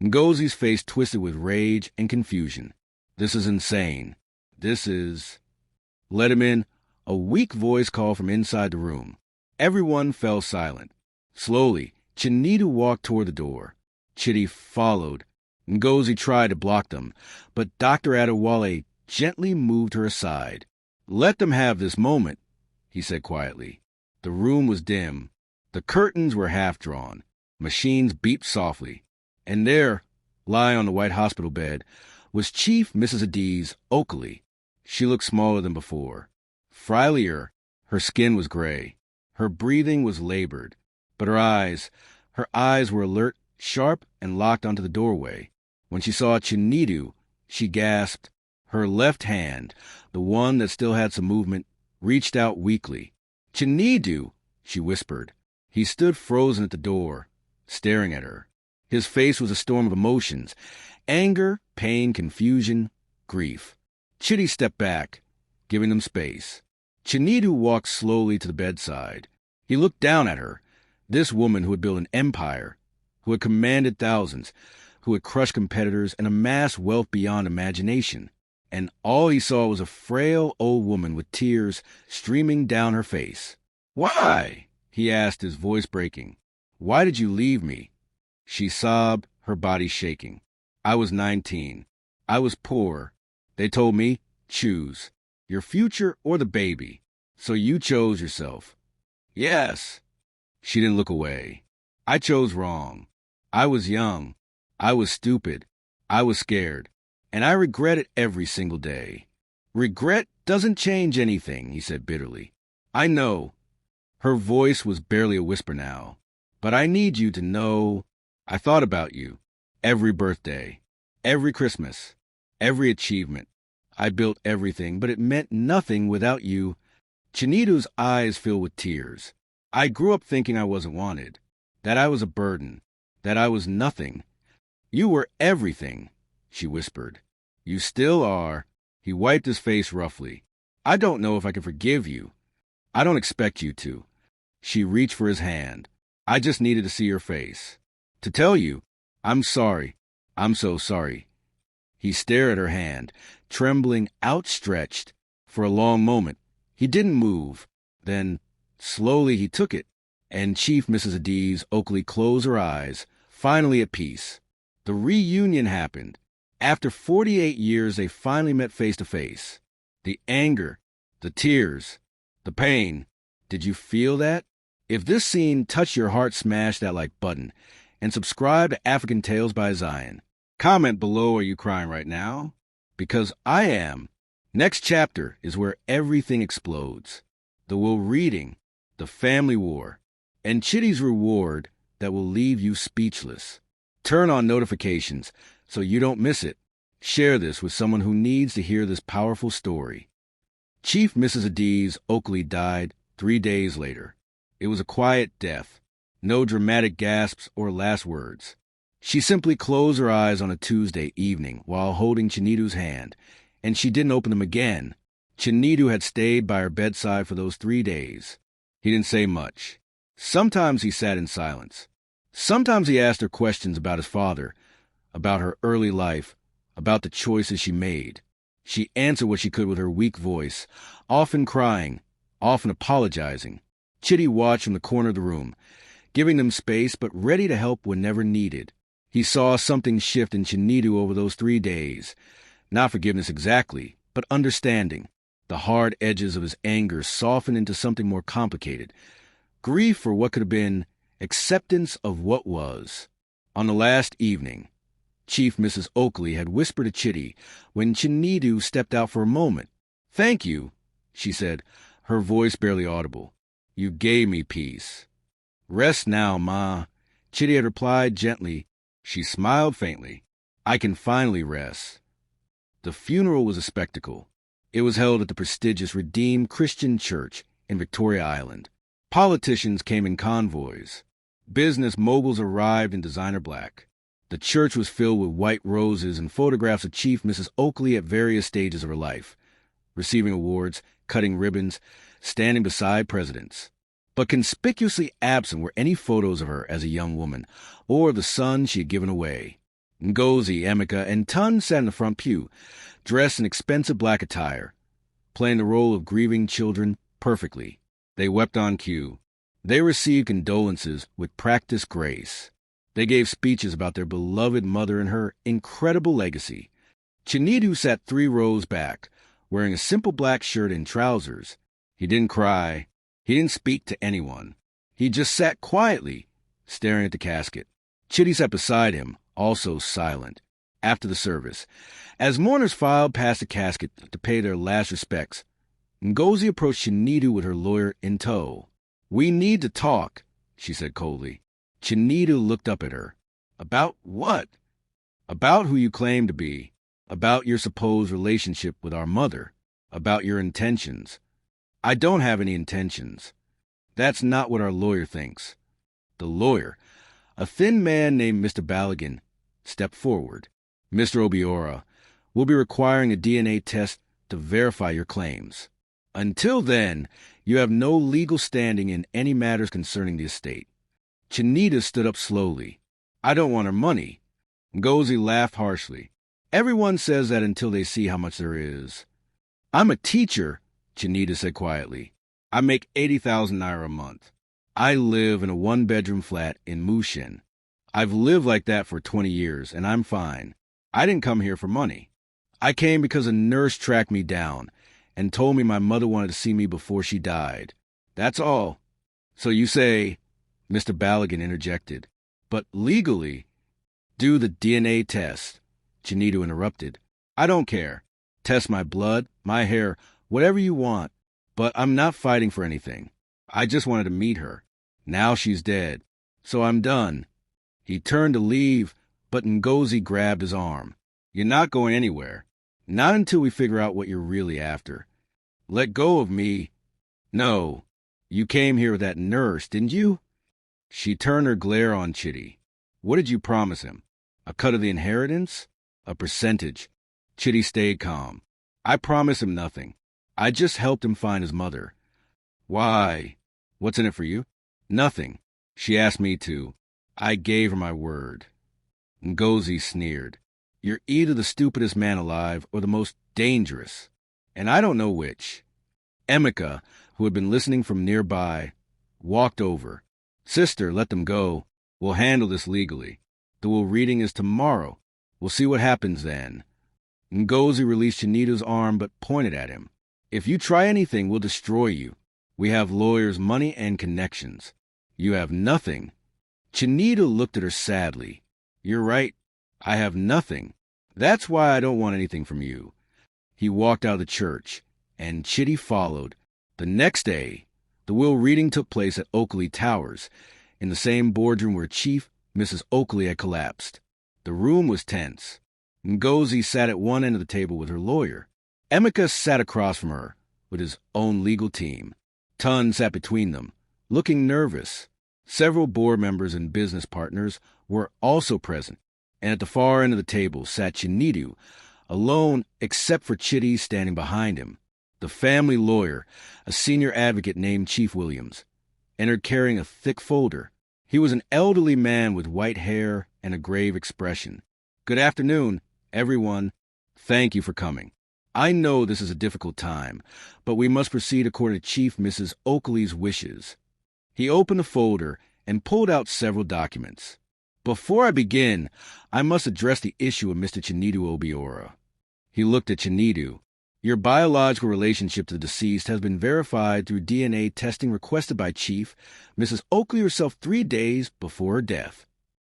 Ngozi's face twisted with rage and confusion. This is insane. This is... Let him in. A weak voice called from inside the room. Everyone fell silent. Slowly, Chinidu walked toward the door. Chitty followed. Ngozi tried to block them, but Dr. Adewale gently moved her aside. Let them have this moment, he said quietly. The room was dim. The curtains were half-drawn. Machines beeped softly. And there, lying on the white hospital bed, was Chief Mrs. Adiz Oakley. She looked smaller than before. Frilier, her skin was gray. Her breathing was labored. But her eyes were alert, sharp, and locked onto the doorway. When she saw Chinidu, she gasped. Her left hand, the one that still had some movement, reached out weakly. Chinidu, she whispered. He stood frozen at the door, staring at her. His face was a storm of emotions. Anger, pain, confusion, grief. Chitty stepped back, giving them space. Chinidu walked slowly to the bedside. He looked down at her, this woman who had built an empire, who had commanded thousands, who had crushed competitors and amassed wealth beyond imagination. And all he saw was a frail old woman with tears streaming down her face. Why? He asked, his voice breaking. Why did you leave me? She sobbed, her body shaking. I was 19. I was poor. They told me, choose, your future or the baby. So you chose yourself. Yes. She didn't look away. I chose wrong. I was young. I was stupid. I was scared. And I regret it every single day. Regret doesn't change anything, he said bitterly. I know. Her voice was barely a whisper now. But I need you to know I thought about you. Every birthday. Every Christmas. Every achievement. I built everything, but it meant nothing without you. Chinidu's eyes filled with tears. I grew up thinking I wasn't wanted. That I was a burden. That I was nothing. You were everything. She whispered. You still are. He wiped his face roughly. I don't know if I can forgive you. I don't expect you to. She reached for his hand. I just needed to see your face. To tell you, I'm sorry. I'm so sorry. He stared at her hand, trembling, outstretched. For a long moment, he didn't move. Then, slowly he took it, and Chief Mrs. Adiz Oakley closed her eyes, finally at peace. The reunion happened. After 48 years, they finally met face to face. The anger, the tears, the pain. Did you feel that? If this scene touched your heart, smash that like button and subscribe to African Tales by Zion. Comment below, are you crying right now? Because I am. Next chapter is where everything explodes. The will reading, the family war, and Chitty's reward that will leave you speechless. Turn on notifications so you don't miss it. Share this with someone who needs to hear this powerful story. Chief Mrs. Adiz Oakley died 3 days later. It was a quiet death. No dramatic gasps or last words. She simply closed her eyes on a Tuesday evening while holding Chinidu's hand, and she didn't open them again. Chinidu had stayed by her bedside for those 3 days. He didn't say much. Sometimes he sat in silence. Sometimes he asked her questions about his father, about her early life, about the choices she made. She answered what she could with her weak voice, often crying, often apologizing. Chitty watched from the corner of the room, giving them space but ready to help whenever needed. He saw something shift in Chinedu over those 3 days. Not forgiveness exactly, but understanding. The hard edges of his anger softened into something more complicated. Grief for what could have been, acceptance of what was. On the last evening, Chief Mrs. Oakley had whispered to Chitty when Chinedu stepped out for a moment. "Thank you," she said, her voice barely audible. "You gave me peace." "Rest now, Ma," Chitty had replied gently. She smiled faintly. "I can finally rest." The funeral was a spectacle. It was held at the prestigious Redeemed Christian Church in Victoria Island. Politicians came in convoys. Business moguls arrived in designer black. The church was filled with white roses and photographs of Chief Mrs. Oakley at various stages of her life, receiving awards, cutting ribbons, standing beside presidents. But conspicuously absent were any photos of her as a young woman, or of the son she had given away. Ngozi, Emeka, and Tun sat in the front pew, dressed in expensive black attire, playing the role of grieving children perfectly. They wept on cue. They received condolences with practiced grace. They gave speeches about their beloved mother and her incredible legacy. Chinedu sat 3 rows back, wearing a simple black shirt and trousers. He didn't cry. He didn't speak to anyone. He just sat quietly, staring at the casket. Chitty sat beside him, also silent. After the service, as mourners filed past the casket to pay their last respects, Ngozi approached Chinedu with her lawyer in tow. "We need to talk," she said coldly. Chinedu looked up at her. "About what?" "About who you claim to be. About your supposed relationship with our mother. About your intentions." "I don't have any intentions." "That's not what our lawyer thinks." The lawyer, a thin man named Mr. Ballaghan, stepped forward. "Mr. Obiora, we'll be requiring a DNA test to verify your claims. Until then, you have no legal standing in any matters concerning the estate." Chinedu stood up slowly. "I don't want her money." Ngozi laughed harshly. "Everyone says that until they see how much there is." "I'm a teacher," Chinedu said quietly. "I make 80,000 naira a month. I live in a 1-bedroom flat in Mushin. I've lived like that for 20 years, and I'm fine. I didn't come here for money. I came because a nurse tracked me down and told me my mother wanted to see me before she died. That's all." "So you say," Mr. Ballaghan interjected, "but legally—" "Do the DNA test," Chinedu interrupted. "I don't care. Test my blood, my hair, whatever you want. But I'm not fighting for anything. I just wanted to meet her. Now she's dead. So I'm done." He turned to leave, but Ngozi grabbed his arm. "You're not going anywhere. Not until we figure out what you're really after. Let go of me." "No. You came here with that nurse, didn't you?" She turned her glare on Chitty. "What did you promise him? A cut of the inheritance? A percentage?" Chitty stayed calm. "I promised him nothing. I just helped him find his mother." "Why? What's in it for you?" "Nothing. She asked me to. I gave her my word." Ngozi sneered. "You're either the stupidest man alive or the most dangerous. And I don't know which." Emeka, who had been listening from nearby, walked over. "Sister, let them go. We'll handle this legally. The will reading is tomorrow. We'll see what happens then." Ngozi released Chinedu's arm but pointed at him. "If you try anything, we'll destroy you. We have lawyers, money, and connections. You have nothing." Chinedu looked at her sadly. "You're right. I have nothing. That's why I don't want anything from you." He walked out of the church, and Chitty followed. The next day, the will reading took place at Oakley Towers, in the same boardroom where Chief Mrs. Oakley had collapsed. The room was tense. Ngozi sat at one end of the table with her lawyer. Emeka sat across from her with his own legal team. Tun sat between them, looking nervous. Several board members and business partners were also present, and at the far end of the table sat Chinedu, alone except for Chitty standing behind him. The family lawyer, a senior advocate named Chief Williams, entered carrying a thick folder. He was an elderly man with white hair and a grave expression. "Good afternoon, everyone. Thank you for coming. I know this is a difficult time, but we must proceed according to Chief Mrs. Oakley's wishes." He opened the folder and pulled out several documents. "Before I begin, I must address the issue of Mr. Chinedu Obiora." He looked at Chinedu. "Your biological relationship to the deceased has been verified through DNA testing requested by Chief Mrs. Oakley herself 3 days before her death."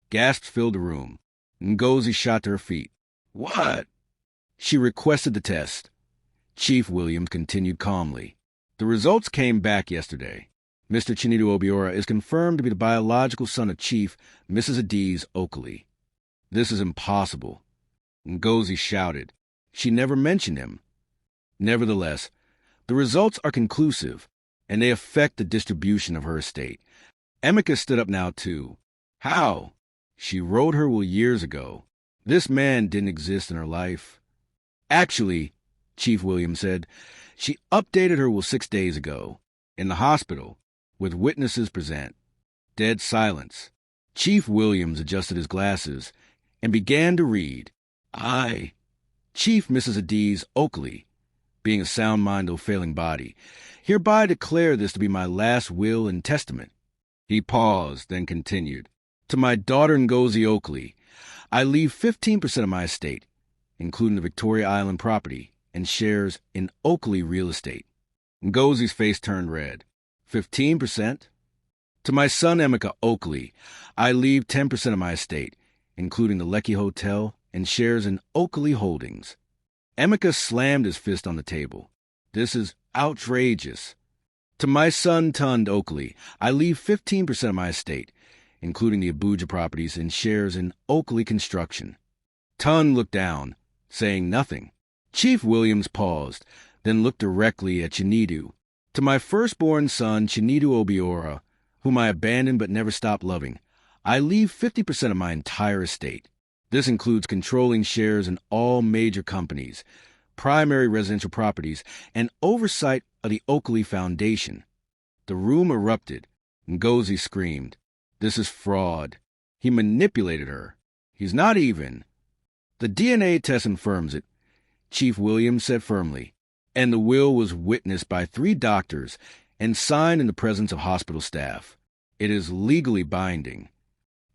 Gasps filled the room. Ngozi shot to her feet. "What?" "She requested the test." Chief Williams continued calmly. "The results came back yesterday. Mr. Chinedu Obiora is confirmed to be the biological son of Chief Mrs. Adiz Oakley." "This is impossible." Ngozi shouted. "She never mentioned him." "Nevertheless, the results are conclusive, and they affect the distribution of her estate." Emeka stood up now, too. "How?" "She wrote her will years ago. This man didn't exist in her life." "Actually," Chief Williams said, "she updated her will 6 days ago. In the hospital, with witnesses present." Dead silence. Chief Williams adjusted his glasses and began to read. "I, Chief Mrs. Adiz Oakley, being a sound mind though failing body, hereby declare this to be my last will and testament." He paused, then continued. "To my daughter Ngozi Oakley, I leave 15% of my estate, including the Victoria Island property and shares in Oakley real estate." Ngozi's face turned red. 15%? "To my son Emeka Oakley, I leave 10% of my estate, including the Lekki Hotel and shares in Oakley Holdings." Emeka slammed his fist on the table. "This is outrageous." "To my son Tund Oakley, I leave 15% of my estate, including the Abuja properties and shares in Oakley Construction." Tund looked down, saying nothing. Chief Williams paused, then looked directly at Chinedu. "To my firstborn son, Chinedu Obiora, whom I abandoned but never stopped loving, I leave 50% of my entire estate. This includes controlling shares in all major companies, primary residential properties, and oversight of the Oakley Foundation." The room erupted. Ngozi screamed. "This is fraud. He manipulated her. He's not even." "The DNA test confirms it," Chief Williams said firmly, "and the will was witnessed by 3 doctors and signed in the presence of hospital staff. It is legally binding."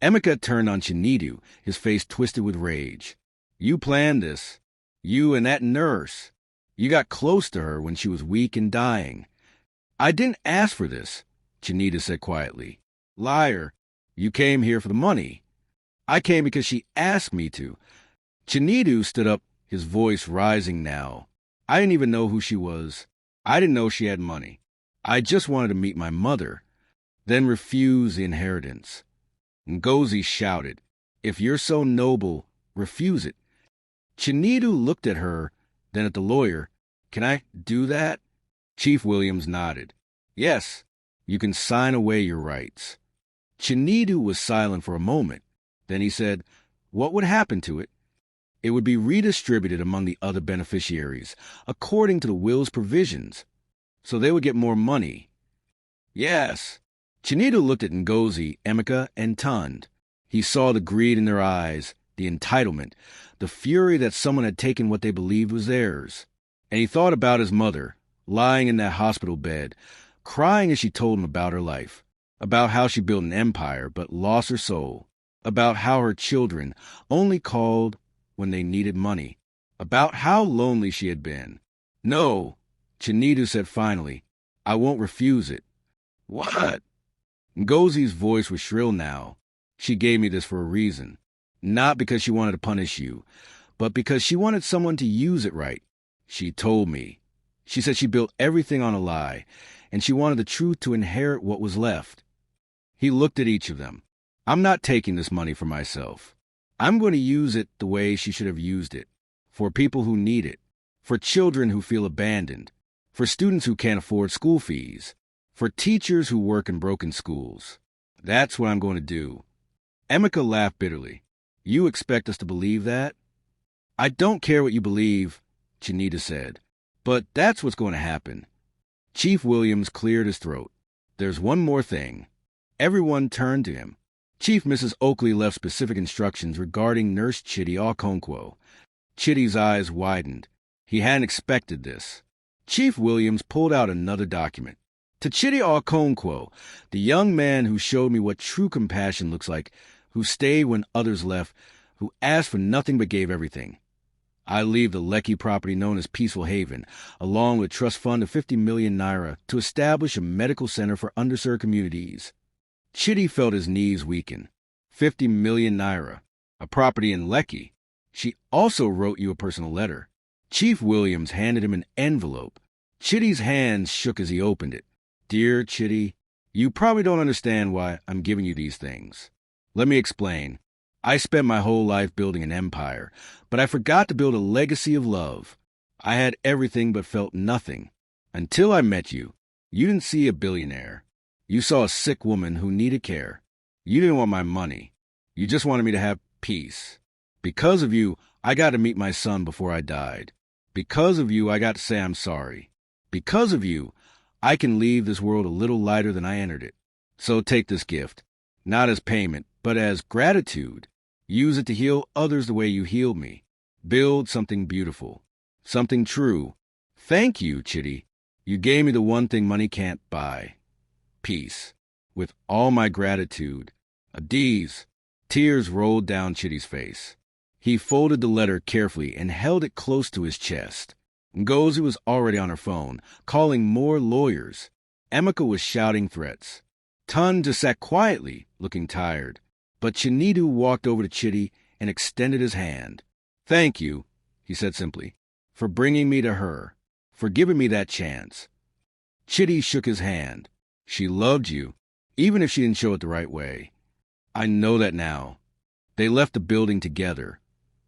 Emeka turned on Chinedu, his face twisted with rage. "You planned this. You and that nurse. You got close to her when she was weak and dying." "I didn't ask for this," Chinedu said quietly. "Liar. You came here for the money." "I came because she asked me to." Chinedu stood up, his voice rising now. "I didn't even know who she was. I didn't know she had money. I just wanted to meet my mother, then refuse the inheritance." Ngozi shouted, "If you're so noble, refuse it." Chinedu looked at her, then at the lawyer. "Can I do that?" Chief Williams nodded. "Yes, you can sign away your rights." Chinedu was silent for a moment. Then he said, "What would happen to it?" "It would be redistributed among the other beneficiaries, according to the will's provisions. So they would get more money." "Yes." Chinedu looked at Ngozi, Emeka, and Tund. He saw the greed in their eyes, the entitlement, the fury that someone had taken what they believed was theirs. And he thought about his mother, lying in that hospital bed, crying as she told him about her life, about how she built an empire but lost her soul, about how her children only called when they needed money, about how lonely she had been. "No," Chinedu said finally, "I won't refuse it." "What?" Ngozi's voice was shrill now. "She gave me this for a reason. Not because she wanted to punish you, but because she wanted someone to use it right. She told me. She said she built everything on a lie, and she wanted the truth to inherit what was left." He looked at each of them. "I'm not taking this money for myself. I'm going to use it the way she should have used it, for people who need it, for children who feel abandoned, for students who can't afford school fees, for teachers who work in broken schools. That's what I'm going to do." Emeka laughed bitterly. "You expect us to believe that?" "I don't care what you believe," Chinedu said, "but that's what's going to happen." Chief Williams cleared his throat. "There's one more thing." Everyone turned to him. Chief Mrs. Oakley left specific instructions regarding Nurse Chidi Okonkwo. Chidi's eyes widened. He hadn't expected this. Chief Williams pulled out another document. To Chidi Okonkwo, the young man who showed me what true compassion looks like, who stayed when others left, who asked for nothing but gave everything. I leave the Lekki property known as Peaceful Haven, along with trust fund of 50 million naira to establish a medical center for underserved communities. Chidi felt his knees weaken. 50 million naira, a property in Lekki. She also wrote you a personal letter. Chief Williams handed him an envelope. Chidi's hands shook as he opened it. Dear Chidi, you probably don't understand why I'm giving you these things. Let me explain. I spent my whole life building an empire, but I forgot to build a legacy of love. I had everything but felt nothing. Until I met you. You didn't see a billionaire. You saw a sick woman who needed care. You didn't want my money. You just wanted me to have peace. Because of you, I got to meet my son before I died. Because of you, I got to say I'm sorry. Because of you, I can leave this world a little lighter than I entered it. So take this gift, not as payment, but as gratitude. Use it to heal others the way you healed me. Build something beautiful, something true. Thank you, Chidi. You gave me the one thing money can't buy. Peace. With all my gratitude. Adiz. Tears rolled down Chidi's face. He folded the letter carefully and held it close to his chest. Ngozi was already on her phone, calling more lawyers. Emeka was shouting threats. Tun just sat quietly, looking tired. But Chinedu walked over to Chidi and extended his hand. Thank you, he said simply, for bringing me to her, for giving me that chance. Chidi shook his hand. She loved you, even if she didn't show it the right way. I know that now. They left the building together,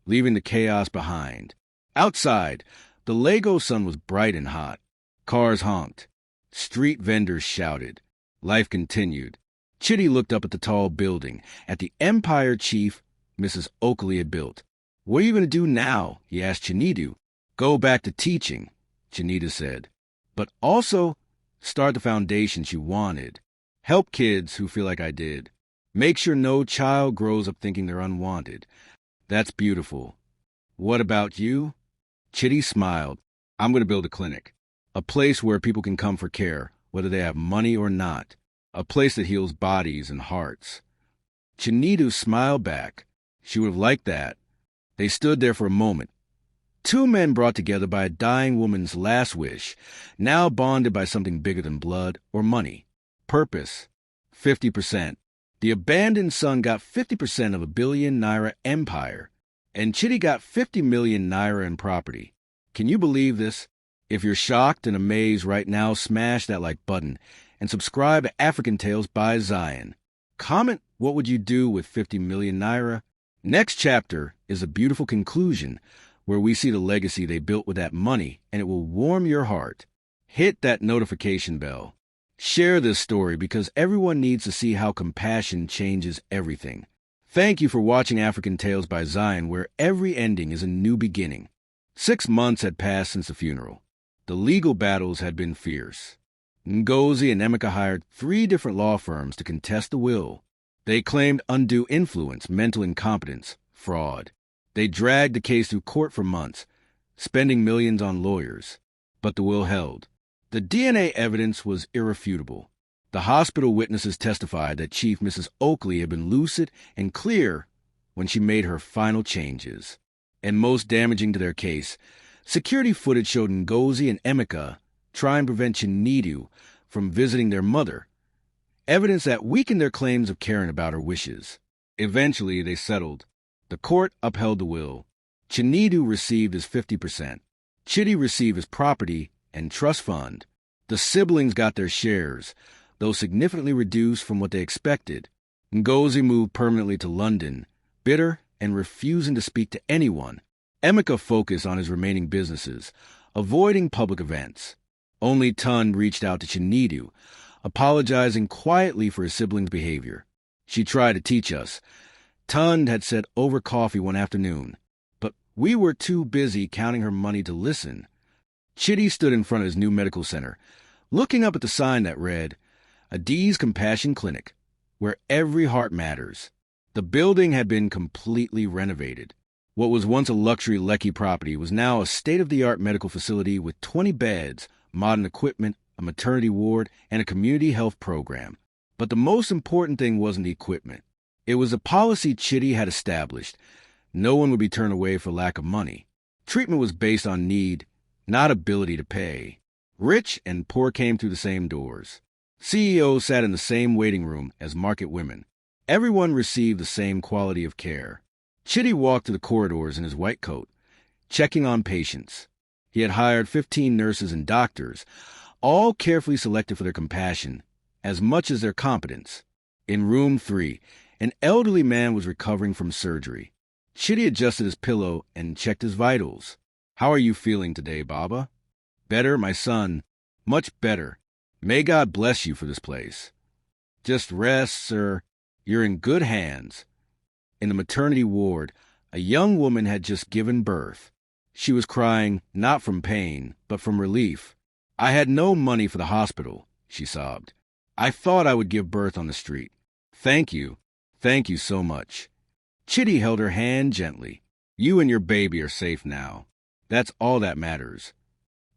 leaving the chaos behind. Outside, the Lagos sun was bright and hot. Cars honked. Street vendors shouted. Life continued. Chidi looked up at the tall building, at the empire chief Mrs. Oakley had built. What are you going to do now? He asked Chinedu. Go back to teaching, Chinedu said. But also start the foundation she wanted. Help kids who feel like I did. Make sure no child grows up thinking they're unwanted. That's beautiful. What about you? Chidi smiled. I'm going to build a clinic. A place where people can come for care, whether they have money or not. A place that heals bodies and hearts. Chinedu smiled back. She would have liked that. They stood there for a moment. Two men brought together by a dying woman's last wish, now bonded by something bigger than blood or money. Purpose. 50%. The abandoned son got 50% of a billion naira empire, and Chidi got 50 million naira in property. Can you believe this? If you're shocked and amazed right now, smash that like button and subscribe to AfricanTales by Zion. Comment what would you do with 50 million naira? Next chapter is a beautiful conclusion where we see the legacy they built with that money, and it will warm your heart. Hit that notification bell. Share this story because everyone needs to see how compassion changes everything. Thank you for watching African Tales by Zion, where every ending is a new beginning. 6 months had passed since the funeral. The legal battles had been fierce. Ngozi and Emeka hired 3 different law firms to contest the will. They claimed undue influence, mental incompetence, fraud. They dragged the case through court for months, spending millions on lawyers. But the will held. The DNA evidence was irrefutable. The hospital witnesses testified that Chief Mrs. Oakley had been lucid and clear when she made her final changes. And most damaging to their case, security footage showed Ngozi and Emeka trying to prevent Chinedu from visiting their mother, evidence that weakened their claims of caring about her wishes. Eventually, they settled. The court upheld the will. Chinedu received his 50%. Chidi received his property and trust fund. The siblings got their shares, though significantly reduced from what they expected. Ngozi moved permanently to London, bitter and refusing to speak to anyone. Emeka focused on his remaining businesses, avoiding public events. Only Tun reached out to Chinedu, apologizing quietly for his siblings' behavior. She tried to teach us. Tun had said over coffee one afternoon, but we were too busy counting her money to listen. Chidi stood in front of his new medical center, looking up at the sign that read, Adiz Compassion Clinic, where every heart matters. The building had been completely renovated. What was once a luxury Lekki property was now a state-of-the-art medical facility with 20 beds, modern equipment, a maternity ward, and a community health program. But the most important thing wasn't the equipment. It was a policy Chitty had established. No one would be turned away for lack of money. Treatment was based on need, not ability to pay. Rich and poor came through the same doors. CEOs sat in the same waiting room as market women. Everyone received the same quality of care. Chitty walked through the corridors in his white coat, checking on patients. He had hired 15 nurses and doctors, all carefully selected for their compassion, as much as their competence. In room 3, an elderly man was recovering from surgery. Chitty adjusted his pillow and checked his vitals. "How are you feeling today, Baba?" "Better, my son. Much better. May God bless you for this place." "Just rest, sir. You're in good hands." In the maternity ward, a young woman had just given birth. She was crying, not from pain, but from relief. "I had no money for the hospital," she sobbed. "I thought I would give birth on the street. Thank you. Thank you so much." Chitty held her hand gently. "You and your baby are safe now. That's all that matters."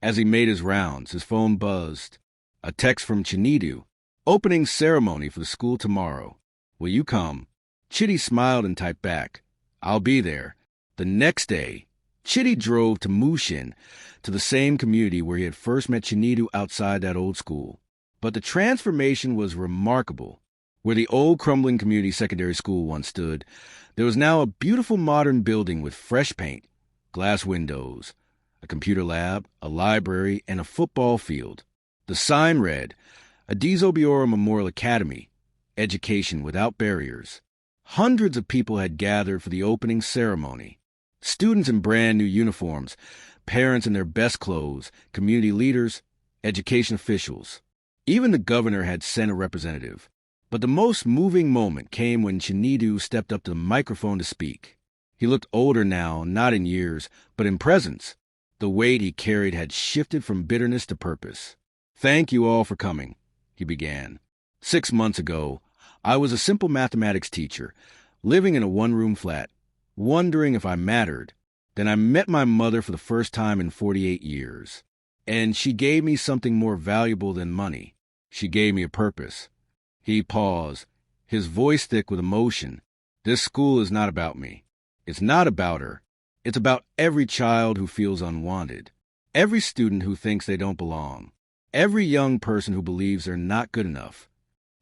As he made his rounds, his phone buzzed. A text from Chinedu. "Opening ceremony for the school tomorrow. Will you come?" Chitty smiled and typed back, "I'll be there." The next day, Chitty drove to Mushin, to the same community where he had first met Chinedu outside that old school. But the transformation was remarkable. Where the old crumbling community secondary school once stood, there was now a beautiful modern building with fresh paint, glass windows, a computer lab, a library, and a football field. The sign read, Adizo Biora Memorial Academy, education without barriers. Hundreds of people had gathered for the opening ceremony. Students in brand new uniforms, parents in their best clothes, community leaders, education officials. Even the governor had sent a representative. But the most moving moment came when Chinedu stepped up to the microphone to speak. He looked older now, not in years, but in presence. The weight he carried had shifted from bitterness to purpose. "Thank you all for coming," he began. 6 months ago, I was a simple mathematics teacher, living in a one-room flat, wondering if I mattered. Then I met my mother for the first time in 48 years. And she gave me something more valuable than money. She gave me a purpose. He paused, his voice thick with emotion. "This school is not about me. It's not about her. It's about every child who feels unwanted, every student who thinks they don't belong, every young person who believes they're not good enough."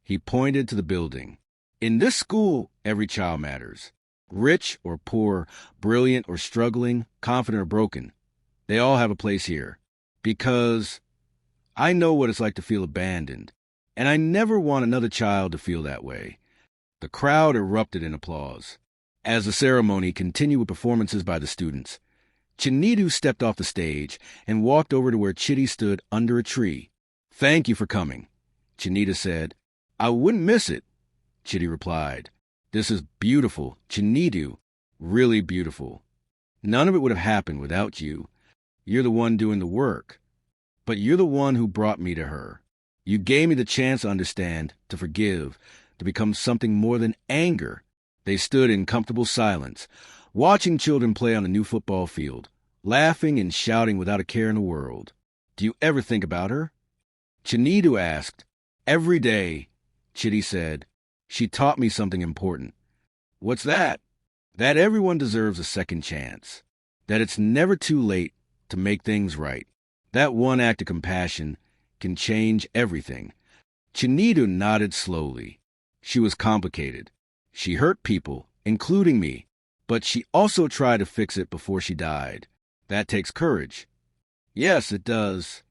He pointed to the building. "In this school, every child matters. Rich or poor, brilliant or struggling, confident or broken. They all have a place here. Because I know what it's like to feel abandoned, and I never want another child to feel that way." The crowd erupted in applause. As the ceremony continued with performances by the students, Chinedu stepped off the stage and walked over to where Chitty stood under a tree. "Thank you for coming," Chinedu said. "I wouldn't miss it," Chitty replied. "This is beautiful, Chinedu, really beautiful. None of it would have happened without you. You're the one doing the work. But you're the one who brought me to her. You gave me the chance to understand, to forgive, to become something more than anger." They stood in comfortable silence, watching children play on a new football field, laughing and shouting without a care in the world. "Do you ever think about her?" Chinedu asked. "Every day," Chitty said. "She taught me something important." "What's that?" "That everyone deserves a second chance. That it's never too late to make things right. That one act of compassion can change everything." Chinedu nodded slowly. She was complicated. She hurt people, including me, but she also tried to fix it before she died. That takes courage. "Yes, it does."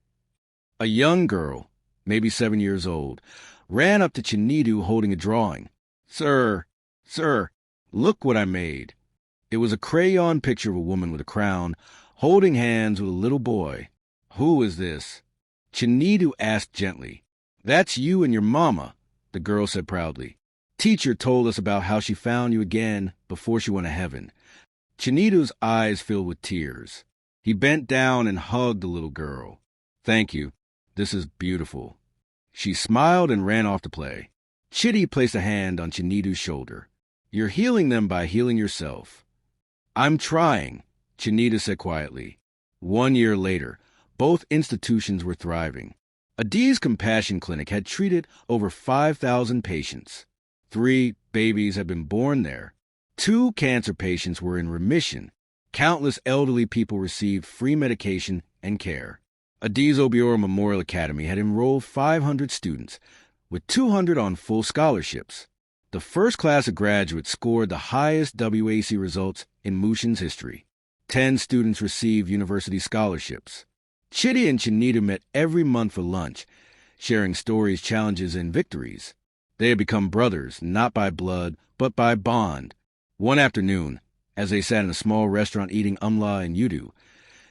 A young girl, maybe 7 years old, ran up to Chinedu holding a drawing. Sir, look what I made." It was a crayon picture of a woman with a crown, holding hands with a little boy. "Who is this?" Chinedu asked gently. "That's you and your mama," the girl said proudly. "Teacher told us about how she found you again before she went to heaven." Chinedu's eyes filled with tears. He bent down and hugged the little girl. "Thank you. This is beautiful." She smiled and ran off to play. Chitty placed a hand on Chinedu's shoulder. "You're healing them by healing yourself." "I'm trying," Chinedu said quietly. 1 year later, both institutions were thriving. Adi's Compassion Clinic had treated over 5,000 patients. 3 babies had been born there. 2 cancer patients were in remission. Countless elderly people received free medication and care. Adi's Obiora Memorial Academy had enrolled 500 students, with 200 on full scholarships. The first class of graduates scored the highest WAC results in Mushin's history. 10 students received university scholarships. Chidi and Chinidu met every month for lunch, sharing stories, challenges, and victories. They had become brothers, not by blood, but by bond. One afternoon, as they sat in a small restaurant eating umla and yudu,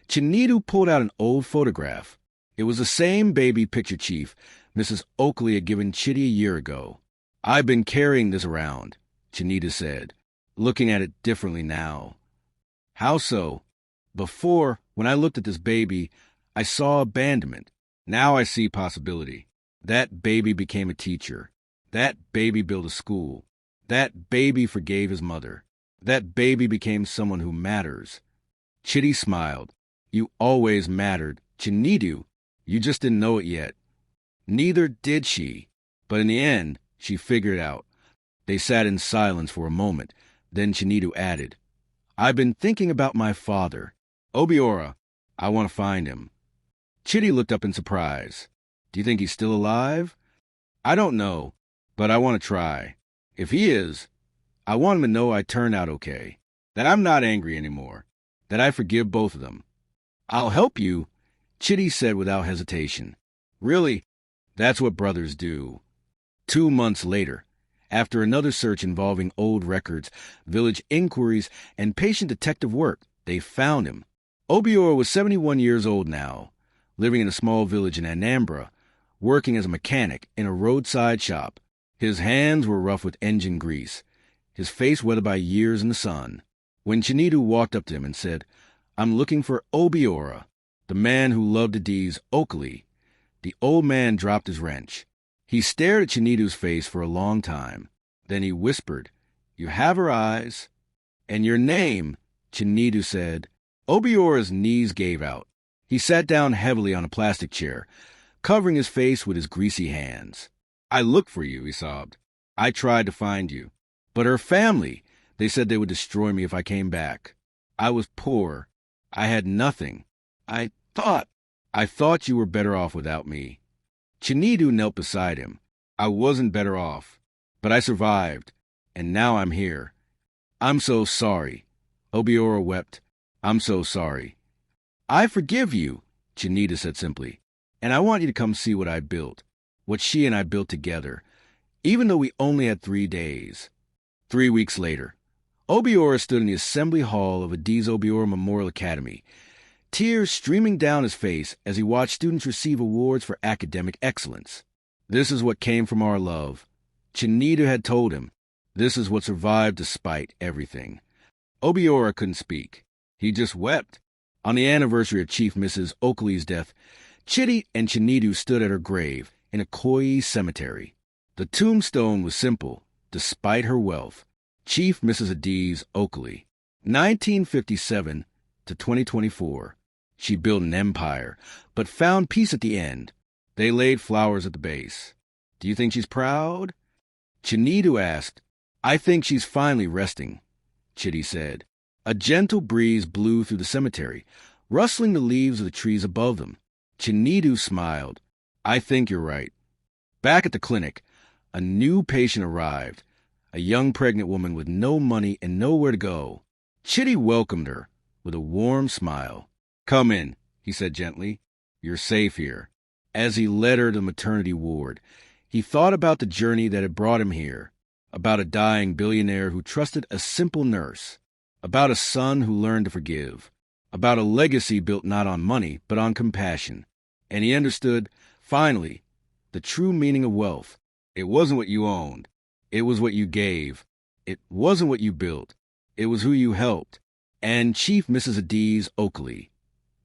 Chinidu pulled out an old photograph. It was the same baby picture chief Mrs. Oakley had given Chidi a year ago. "I've been carrying this around," Chinidu said, looking at it differently now. "How so?" "Before, when I looked at this baby, I saw abandonment. Now I see possibility. That baby became a teacher. That baby built a school. That baby forgave his mother. That baby became someone who matters." Chidi smiled. "You always mattered, Chinidu. You just didn't know it yet." Neither did she, but in the end, she figured it out. They sat in silence for a moment. Then Chinidu added, "I've been thinking about my father. Obiora, I want to find him." Chidi looked up in surprise. "Do you think he's still alive?" "I don't know, but I want to try. If he is, I want him to know I turned out okay, that I'm not angry anymore, that I forgive both of them." "I'll help you," Chidi said without hesitation. "Really? That's what brothers do." 2 months later, after another search involving old records, village inquiries, and patient detective work, they found him. Obiora was 71 years old now, living in a small village in Anambra, working as a mechanic in a roadside shop. His hands were rough with engine grease, his face weathered by years in the sun. When Chinidu walked up to him and said, "I'm looking for Obiora, the man who loved Adi's Oakley," the old man dropped his wrench. He stared at Chinidu's face for a long time. Then he whispered, "You have her eyes." "And your name," Chinidu said. Obiora's knees gave out. He sat down heavily on a plastic chair, covering his face with his greasy hands. "I looked for you," he sobbed. "I tried to find you. But her family, they said they would destroy me if I came back. I was poor. I had nothing. I thought you were better off without me." Chinidu knelt beside him. "I wasn't better off, but I survived, and now I'm here. I'm so sorry." Obiora wept. "I'm so sorry." "I forgive you," Chinidu said simply, "and I want you to come see what I built, what she and I built together, even though we only had 3 days. 3 weeks later, Obiora stood in the assembly hall of Adi's Obiora Memorial Academy, tears streaming down his face as he watched students receive awards for academic excellence. "This is what came from our love," Chinidu had told him. "This is what survived despite everything." Obiora couldn't speak. He just wept. On the anniversary of Chief Mrs. Oakley's death, Chidi and Chinidu stood at her grave in a Koi cemetery. The tombstone was simple, despite her wealth. Chief Mrs. Adi's Oakley, 1957 to 2024. She built an empire, but found peace at the end. They laid flowers at the base. "Do you think she's proud?" Chinidu asked. "I think she's finally resting," Chidi said. A gentle breeze blew through the cemetery, rustling the leaves of the trees above them. Chinidu smiled. "I think you're right." Back at the clinic, a new patient arrived, a young pregnant woman with no money and nowhere to go. Chidi welcomed her with a warm smile. "Come in," he said gently. "You're safe here." As he led her to the maternity ward, he thought about the journey that had brought him here, about a dying billionaire who trusted a simple nurse, about a son who learned to forgive, about a legacy built not on money, but on compassion. And he understood, finally, the true meaning of wealth. It wasn't what you owned. It was what you gave. It wasn't what you built. It was who you helped. And Chief Mrs. Adi's Oakley,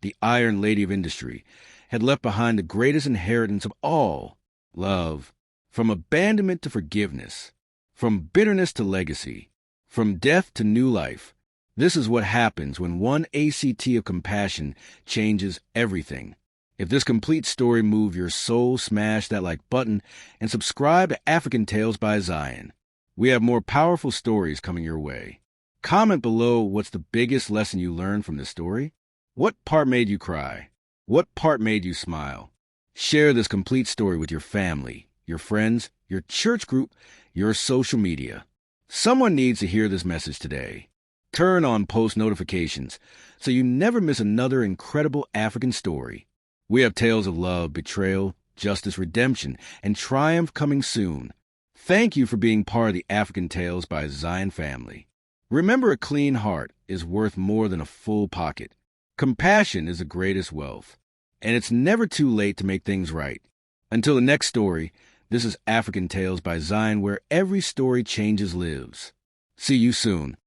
the Iron Lady of Industry, had left behind the greatest inheritance of all, love, from abandonment to forgiveness, from bitterness to legacy, from death to new life. This is what happens when one ACT of compassion changes everything. If this complete story moved your soul, smash that like button and subscribe to African Tales by Zion. We have more powerful stories coming your way. Comment below what's the biggest lesson you learned from this story. What part made you cry? What part made you smile? Share this complete story with your family, your friends, your church group, your social media. Someone needs to hear this message today. Turn on post notifications so you never miss another incredible African story. We have tales of love, betrayal, justice, redemption, and triumph coming soon. Thank you for being part of the African Tales by Zion family. Remember, a clean heart is worth more than a full pocket. Compassion is the greatest wealth, and it's never too late to make things right. Until the next story, this is African Tales by Zion, where every story changes lives. See you soon.